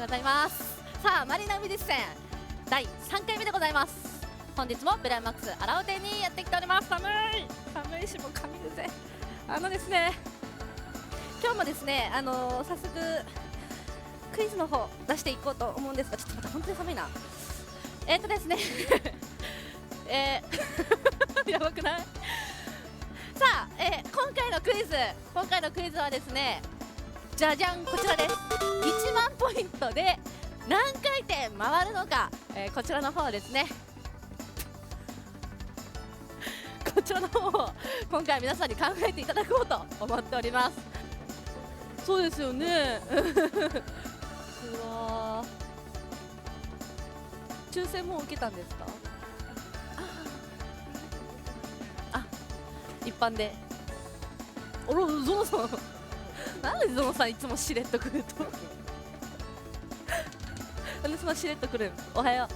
ございます。さあマリーナ海実戦第3回目でございます。本日もブライマックス荒尾店にやってきております。寒いしもう髪るぜ。ですね、今日もですね早速クイズの方出していこうと思うんですが、ちょっとまた本当に寒いな。ですねやばくない？さあ、今回のクイズはですね、じゃじゃん、こちらです。1万ポイントで何回転回るのか、こちらの方ですね。こちらの方を今回皆さんに考えていただこうと思っております。そうですよねうわ抽選もう受けたんですか？一般で。ゾノさんなんでゾノさんいつもしれっとくるとなんでそんなしれっとくるん？おはよう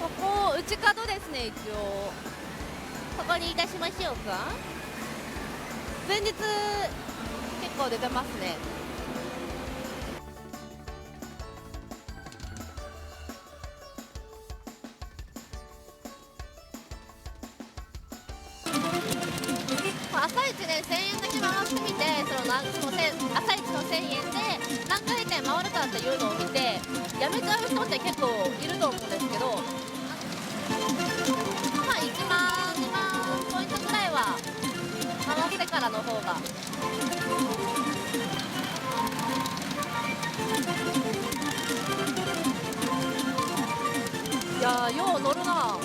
ここ内角ですね。一応ここにいたしましょうか。前日結構出てますね。朝一で1000円だけ回してみて、朝一の1000円で何回転回るかっていうのを見てやめちゃう人って結構いると思うんですけど、まあ1万2万ポイントくらいは回してからの方がいやー、よう乗るな。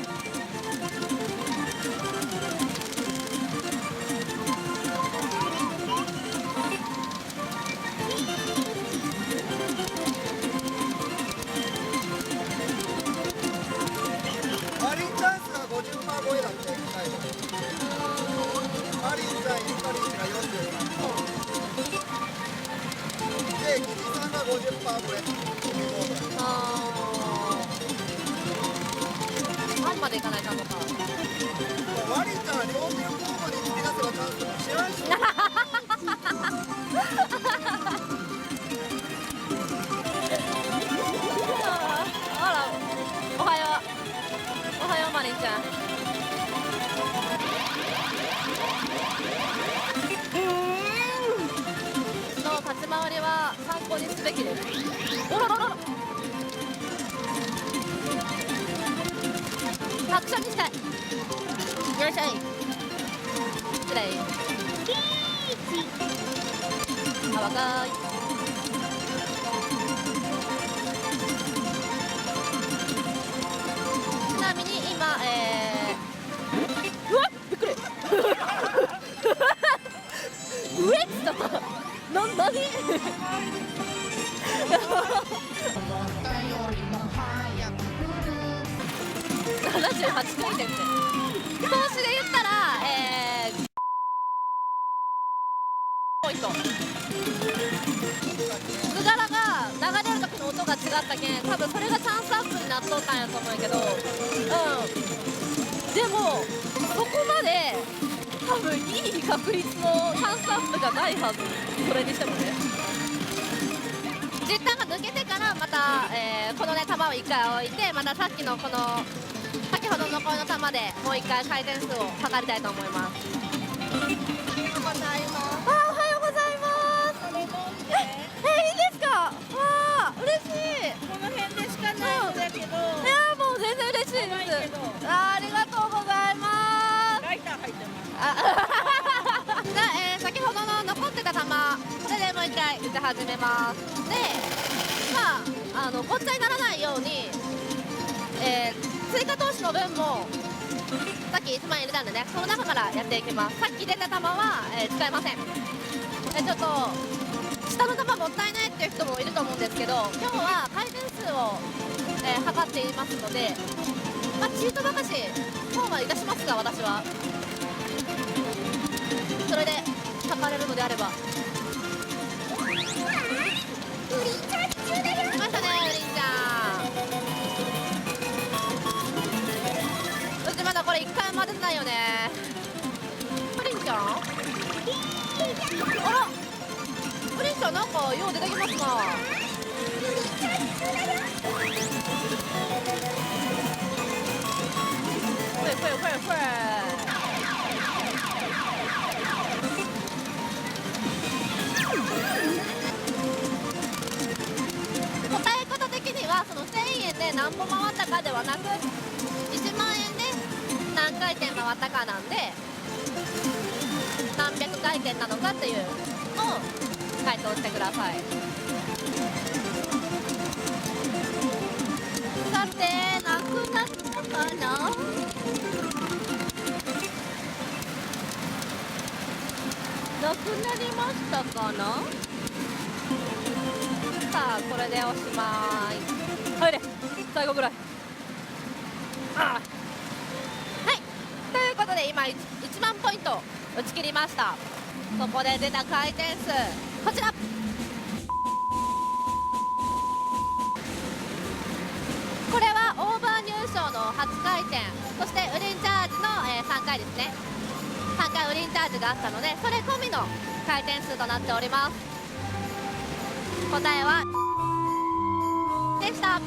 マリンチャンスが50%超えだって。マリンちゃん、ゆかりんが43%で、キジさんが50%超え。3までいかないかとか。マリンちゃんは両手を交互に突き出せばチャンスも知らんしあら、おはようマリンちゃん。の立ち回りは参考にすべきです。おろろろアクションにしたい。よいしょい。失礼。あ、若い。ちなみに今、うわっ、びっくり上っつった。何78回転って投資で言ったらポイント。図柄が流れる時の音が違ったけん、多分それがチャンスアップになっとったんやと思うんやけど、でもそこまで多分いい確率のチャンスアップがないはず。それにしてもね、実弾が抜けてからまた、このね球を1回置いて、また先ほどのこの球でもう1回回転数を測りたいと思います。おはようございます。いいですか？わあ、嬉しい。この辺でしかないんだけど、いやもう全然嬉しいです。ありがとうございます。ライター入ってます。じゃあ、先ほどの残ってた球、これでもう1回打ち始めます。で、まあごっちゃにならないように、追加投資の分もさっき1万円入れたんでね、その中からやっていきます。さっき出た球は、使えません。ちょっと下の球もったいないっていう人もいると思うんですけど、今日は回転数を、測っていますので、まあ、チートばかし損はいたしますが、私はそれで測れるのであれば。来ましたね、ウリンちゃん。うちまだこれ1回も当ててないよね。ウリンちゃんあらプリンちゃんなんかよう出てきますな。これ答え方的にはその1000円で何歩回ったかではなく1万円で何回転回ったかなんで何百回転なのかっていうのを回答してください。さてなくなったかな。なくなりましたかな。さあこれでおしまい。入れ最後ぐらい。ああはいということで今1万ポイント打ち切りました。そこで出た回転数こちら。これはオーバー入賞の8回転そしてウリンチャージの、3回ですね。3回ウリンチャージがあったのでそれ込みの回転数となっております。答えはでした。